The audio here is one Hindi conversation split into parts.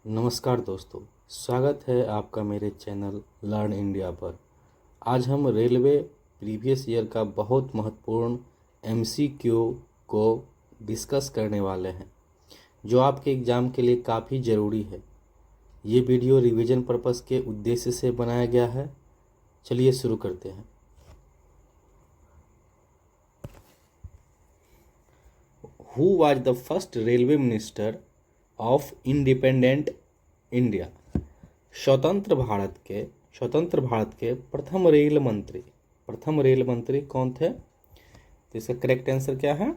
नमस्कार दोस्तों, स्वागत है आपका मेरे चैनल लर्न इंडिया पर। आज हम रेलवे प्रीवियस ईयर का बहुत महत्वपूर्ण एमसीक्यू को डिस्कस करने वाले हैं, जो आपके एग्ज़ाम के लिए काफ़ी ज़रूरी है। ये वीडियो रिवीजन पर्पस के उद्देश्य से बनाया गया है। चलिए शुरू करते हैं। Who was the first railway minister of independent India? स्वतंत्र भारत के प्रथम रेल मंत्री कौन थे? तो इसका करेक्ट आंसर क्या है?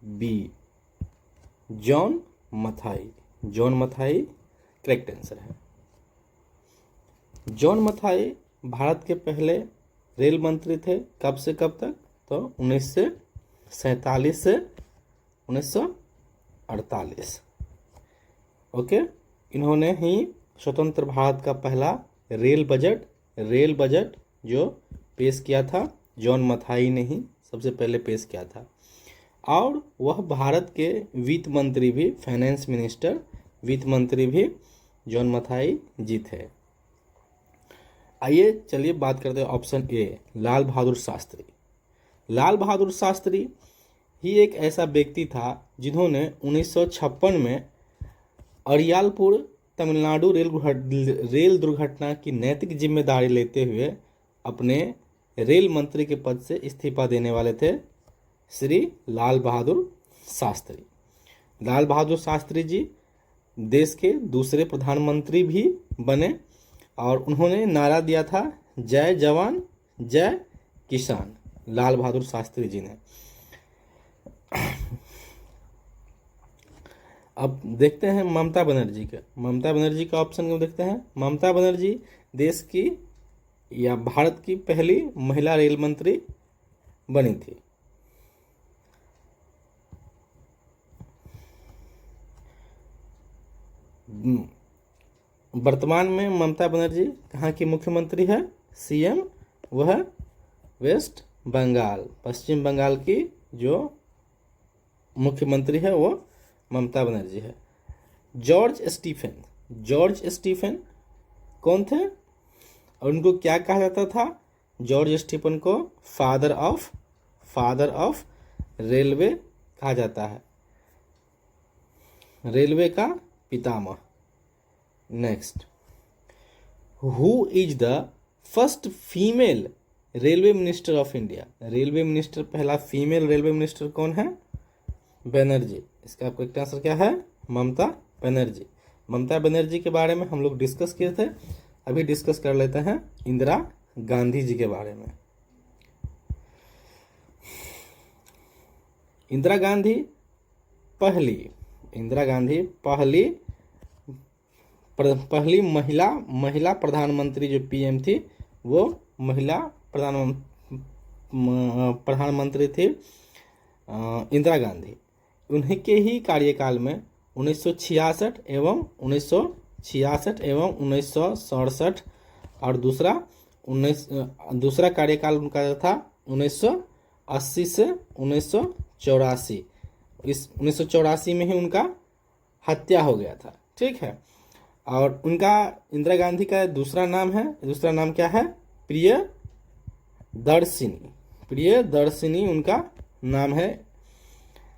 B, John Mathai. John Mathai correct answer है। जॉन मथाई भारत के पहले रेल मंत्री थे। कब से कब तक? तो 1947 से 1948। ओके, इन्होंने ही स्वतंत्र भारत का पहला रेल बजट जो पेश किया था, जॉन मथाई ने ही सबसे पहले पेश किया था। और वह भारत के वित्त मंत्री भी, फाइनेंस मिनिस्टर, वित्त मंत्री भी जॉन मथाई जी थे। आइए चलिए बात करते हैं ऑप्शन ए, लाल बहादुर शास्त्री। लाल बहादुर शास्त्री ही एक ऐसा व्यक्ति था जिन्होंने 1956 में अरियालपुर तमिलनाडु रेल दुर्घटना की नैतिक जिम्मेदारी लेते हुए अपने रेल मंत्री के पद से इस्तीफा देने वाले थे, श्री लाल बहादुर शास्त्री। लाल बहादुर शास्त्री जी देश के दूसरे प्रधानमंत्री भी बने और उन्होंने नारा दिया था, जय जवान जय किसान। लाल बहादुर शास्त्री जी ने। अब देखते हैं ममता बनर्जी का ऑप्शन को देखते हैं। ममता बनर्जी देश की या भारत की पहली महिला रेल मंत्री बनी थी। वर्तमान में ममता बनर्जी कहाँ की मुख्यमंत्री है? सीएम वह वेस्ट बंगाल, पश्चिम बंगाल की जो मुख्यमंत्री है वो ममता बनर्जी है। जॉर्ज स्टीफन कौन थे और उनको क्या कहा जाता था? जॉर्ज स्टीफन को फादर ऑफ रेलवे कहा जाता है, रेलवे का पितामह। Next, who is the first female railway minister of India? Railway minister, पहला फीमेल रेलवे मिनिस्टर कौन है? बनर्जी। इसका करेक्ट आंसर क्या है? ममता बनर्जी। ममता बनर्जी के बारे में हम लोग डिस्कस किए थे, अभी डिस्कस कर लेते हैं इंदिरा गांधी जी के बारे में। इंदिरा गांधी पहली महिला प्रधानमंत्री जो पीएम थी, वो महिला प्रधानमंत्री थी इंदिरा गांधी। उन्हीं के ही कार्यकाल में 1966 एवं 1967 और दूसरा कार्यकाल उनका था 1980 से 1984। इस 1984 में ही उनका हत्या हो गया था। ठीक है। और उनका, इंदिरा गांधी का दूसरा नाम क्या है? प्रियदर्शिनी उनका नाम है,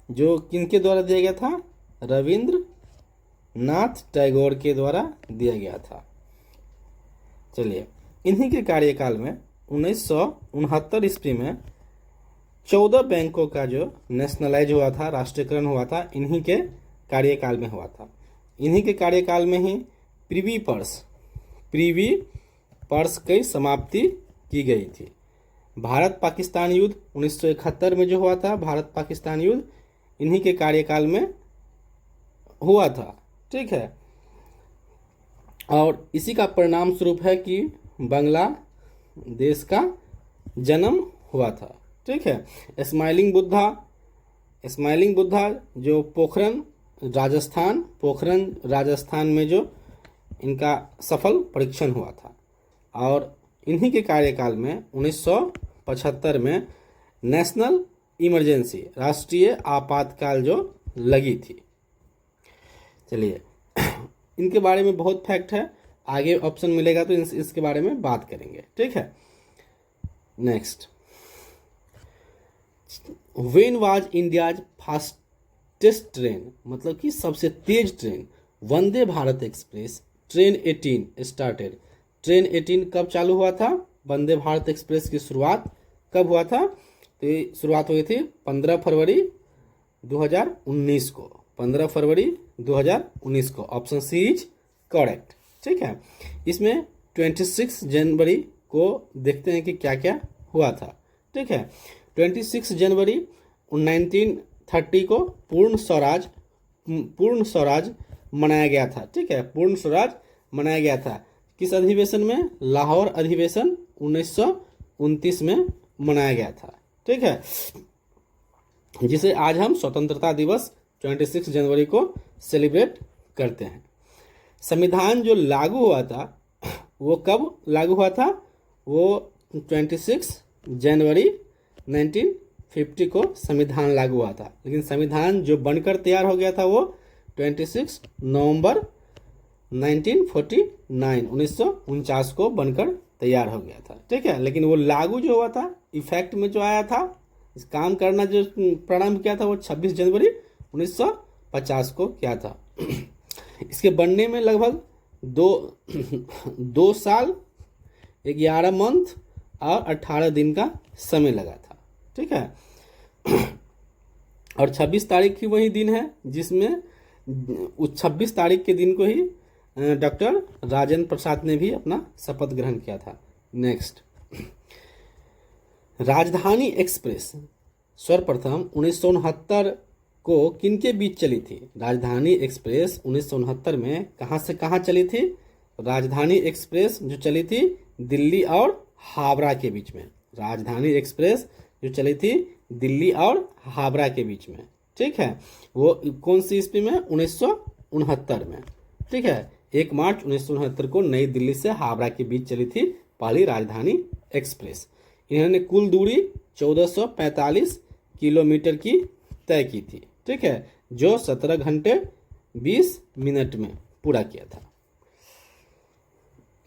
जो किनके द्वारा दिया गया था? रविंद्रनाथ टैगोर के द्वारा दिया गया था। चलिए, इन्हीं के कार्यकाल में 1969 ईस्वी में 14 बैंकों का जो नेशनलाइज हुआ था, राष्ट्रीयकरण हुआ था, इन्हीं के कार्यकाल में हुआ था। इन्हीं के कार्यकाल में ही प्रिवी पर्स की समाप्ति की गई थी। भारत पाकिस्तान युद्ध 1971 में जो हुआ था, भारत पाकिस्तान युद्ध इन्हीं के कार्यकाल में हुआ था। ठीक है। और इसी का परिणाम स्वरूप है कि बांग्लादेश का जन्म हुआ था। ठीक है। स्माइलिंग बुद्धा जो पोखरन राजस्थान में जो इनका सफल परीक्षण हुआ था। और इन्हीं के कार्यकाल में 1975 में नेशनल इमरजेंसी, राष्ट्रीय आपातकाल जो लगी थी। चलिए, इनके बारे में बहुत फैक्ट है, आगे ऑप्शन मिलेगा तो इसके बारे में बात करेंगे, ठीक है। Next, when was India's fastest train, मतलब कि सबसे तेज train, Vande Bharat express train 18 started. Train 18 कब चालू हुआ था? वंदे भारत एक्सप्रेस की शुरुआत कब हुआ था? तो ये शुरुआत हुई थी 15 फरवरी 2019 को, 15 फरवरी 2019 को। ऑप्शन सी इज करेक्ट, ठीक है। इसमें 26 जनवरी को देखते हैं कि क्या क्या हुआ था, ठीक है। 26 जनवरी 1930 को पूर्ण स्वराज मनाया गया था, ठीक है। पूर्ण स्वराज मनाया गया था किस अधिवेशन में? लाहौर अधिवेशन 1929 में मनाया गया था, ठीक है, जिसे आज हम स्वतंत्रता दिवस 26 जनवरी को सेलिब्रेट करते हैं। संविधान जो लागू हुआ था वो कब लागू हुआ था? वो 26 जनवरी 1950 को संविधान लागू हुआ था, लेकिन संविधान जो बनकर तैयार हो गया था वो 26 नवंबर 1949 को बनकर तैयार हो गया था, ठीक है। लेकिन वो लागू जो हुआ था, इफेक्ट में जो आया था, इस काम करना जो प्रारंभ किया था वो 26 जनवरी 1950 को किया था। इसके बनने में लगभग 2 साल 11 मंथ और 18 दिन का समय लगा था, ठीक है। और 26 तारीख की वही दिन है जिसमें उस 26 तारीख के दिन को ही डॉक्टर राजेंद्र प्रसाद ने भी अपना शपथ ग्रहण किया था। नेक्स्ट, राजधानी एक्सप्रेस सर्वप्रथम 1969 को किनके बीच चली थी? राजधानी एक्सप्रेस 1969 में कहाँ से कहाँ चली थी? राजधानी एक्सप्रेस जो चली थी दिल्ली और हावड़ा के बीच में। राजधानी एक्सप्रेस जो चली थी दिल्ली और हावड़ा के बीच में, ठीक है। वो कौन सी ईस्वी में? 1969 में, ठीक है। 1 मार्च 1969 को नई दिल्ली से हावड़ा के बीच चली थी पहली राजधानी एक्सप्रेस। इन्होंने कुल दूरी 1445 किलोमीटर की तय की थी, ठीक है, जो 17 घंटे 20 मिनट में पूरा किया था।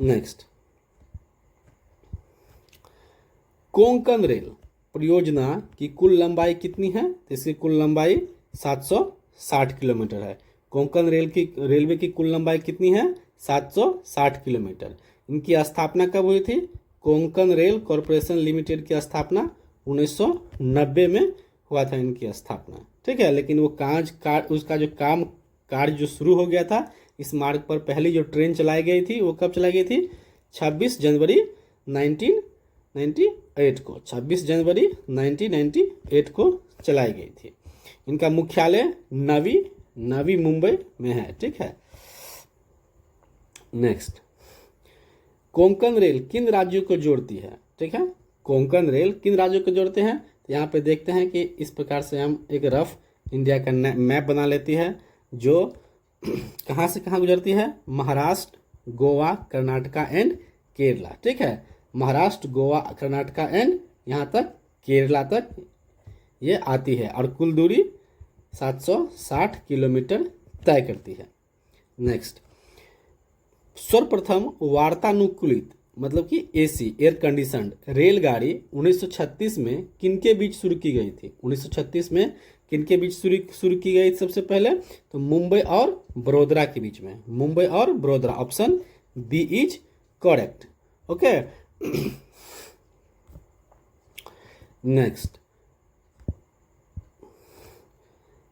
नेक्स्ट, कोंकण रेल परियोजना की कुल लंबाई कितनी है? तो इसकी कुल लंबाई 760 किलोमीटर है। कोंकण रेलवे की कुल लंबाई कितनी है? 760 किलोमीटर। इनकी स्थापना कब हुई थी? कोंकण रेल कॉरपोरेशन लिमिटेड की स्थापना 1990 में हुआ था इनकी स्थापना, ठीक है। लेकिन वो उसका जो कार्य जो शुरू हो गया था, इस मार्ग पर पहली जो ट्रेन चलाई गई थी वो कब चलाई गई थी? 26 जनवरी 1998 को, 26 जनवरी 1998 को चलाई गई थी। इनका मुख्यालय नवी मुंबई में है, ठीक है। नेक्स्ट, कोंकण रेल किन राज्यों को जोड़ती है? ठीक है, कोंकण रेल किन राज्यों को जोड़ते हैं? तो यहाँ पे देखते हैं कि इस प्रकार से हम एक रफ इंडिया का मैप बना लेती है जो कहाँ से कहाँ गुजरती है? महाराष्ट्र, गोवा, कर्नाटका एंड केरला, ठीक है। महाराष्ट्र, गोवा, कर्नाटका एंड यहाँ तक केरला तक ये आती है और कुल दूरी 760 किलोमीटर तय करती है। नेक्स्ट, सर्वप्रथम वातानुकूलित मतलब कि एसी एयर कंडीशनड रेलगाड़ी 1936 में किनके बीच शुरू की गई थी? 1936 में किनके बीच शुरू की गई सबसे पहले? तो मुंबई और बड़ोदरा के बीच में, मुंबई और Vadodara. Option B is correct, okay. Next,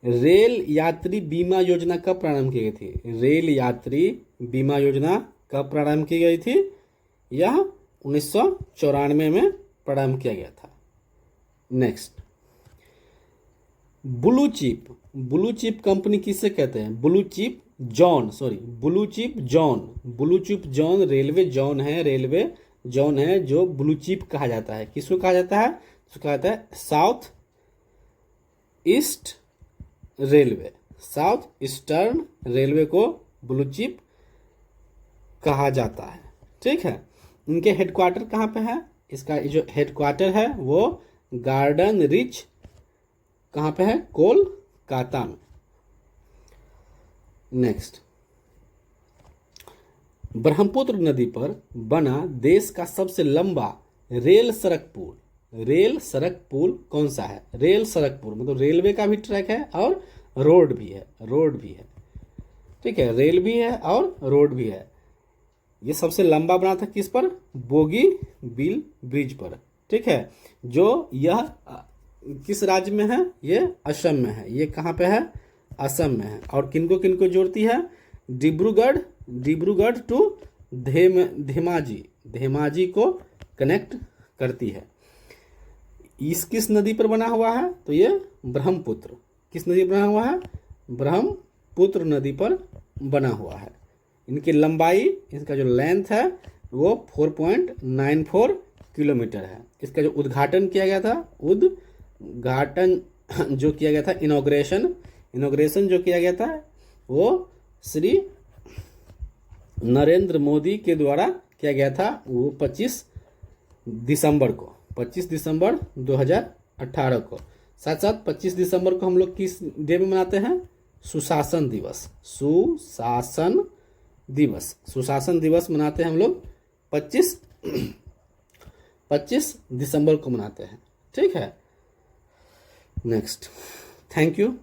rail यात्री बीमा योजना कब प्रारंभ की गई थी? रेल यात्री बीमा योजना कब प्रारंभ की गई थी? यह 1994 में प्रारंभ किया गया था। नेक्स्ट, ब्लू चिप कंपनी किससे कहते हैं? Blue chip John railway John है जो ब्लू चिप कहा जाता है। किसको कहा जाता है? इसको कहा जाता है साउथ ईस्टर्न रेलवे को ब्लू चिप कहा जाता है, ठीक है। इनके हेडक्वार्टर कहाँ पे है? इसका जो हेडक्वार्टर है वो गार्डन रिच कहाँ पे है? कोलकाता में। नेक्स्ट, ब्रह्मपुत्र नदी पर बना देश का सबसे लंबा रेल सड़क पुल कौन सा है? रेल सड़क पुल मतलब रेलवे का भी ट्रैक है और रोड भी है। ठीक है, रेल भी है और रोड भी है। ये सबसे लंबा बना था किस पर? बोगी बिल ब्रिज पर। ठीक है, जो यह किस राज्य में है? ये असम में है। ये कहाँ पे है? असम में है। और किनको जोड़ती है? डिब्रूगढ़ टू धेमाजी को कनेक्ट करती है। इस किस नदी पर बना हुआ है? तो ये ब्रह्मपुत्र। किस नदी पर बना हुआ है? ब्रह्मपुत्र नदी पर बना हुआ है। इनकी लंबाई, इसका जो लेंथ है वो 4.94 किलोमीटर है। इसका जो उद्घाटन किया गया था, जो किया गया था, इनॉग्रेशन जो किया गया था वो श्री नरेंद्र मोदी के द्वारा किया गया था। वो 25 दिसंबर 2018 को। साथ साथ 25 दिसंबर को हम लोग किस डे में मनाते हैं? सुशासन दिवस मनाते हैं हम लोग 25 दिसंबर को मनाते हैं। ठीक है, नेक्स्ट, थैंक यू।